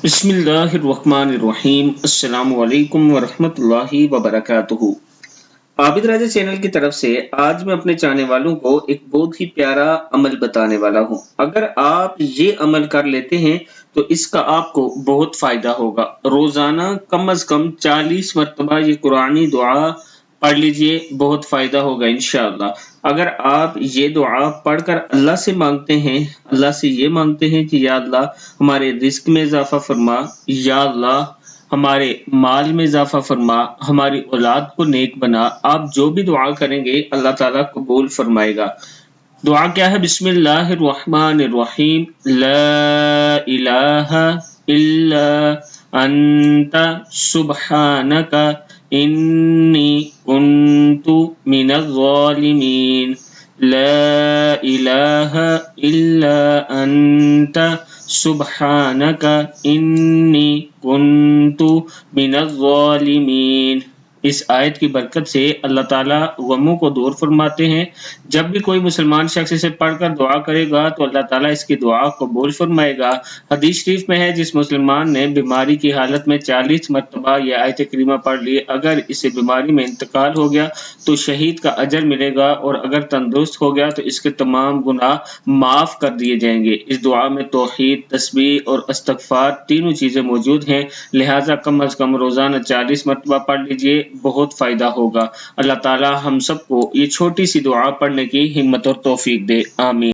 बिस्मिल्लाहिर्रहमानिर्रहीम। अस्सलाम वालेकुम वरहमत ल्लाहि वबरकातुहू। आबिद राजा चैनल की तरफ से आज मैं अपने चाहने वालों को एक बहुत ही प्यारा अमल बताने वाला हूँ। अगर आप ये अमल कर लेते हैं तो इसका आपको बहुत फायदा होगा। रोजाना कम से कम 40 मरतबा ये कुरानी दुआ पढ़ लीजिए, बहुत फायदा होगा इंशाअल्लाह। अगर आप ये दुआ पढ़कर अल्लाह से मांगते हैं, अल्लाह से ये मांगते हैं कि या अल्लाह हमारे रिस्क में इजाफा फरमा, या अल्लाह हमारे माल में इजाफा फरमा, हमारी औलाद को नेक बना, आप जो भी दुआ करेंगे अल्लाह ताला कबूल फरमाएगा। दुआ क्या है? बिस्मिल्लाहिर्रहमानिर्रहीम। ला इलाहा इल्ला अंता सुब्हानका इन्नी कुन्तु मिनज़ ज़ालिमीन। ला इलाहा इल्ला अंता सुब्हानका इन्नी कुन्तु मिनज़ ज़ालिमीन। इस आयत की बरकत से अल्लाह ताला गमों को दूर फरमाते हैं। जब भी कोई मुसलमान शख्स इसे पढ़कर दुआ करेगा तो अल्लाह ताला इसकी दुआ कबूल फरमाएगा। हदीस शरीफ में है, जिस मुसलमान ने बीमारी की हालत में 40 मरतबा यह आयत करीमा पढ़ ली, अगर इसे बीमारी में इंतकाल हो गया तो शहीद का अजर मिलेगा, और अगर तंदुरुस्त हो गया तो इसके तमाम गुनाह माफ कर दिए जाएंगे। इस दुआ में तौहीद, तस्बीह और इस्तगफार तीनों चीजें मौजूद हैं, लिहाजा कम से कम रोजाना 40 मरतबा पढ़ लीजिए, बहुत फायदा होगा। अल्लाह ताला हम सबको ये छोटी सी दुआ पढ़ने की हिम्मत और तौफीक दे। आमीन।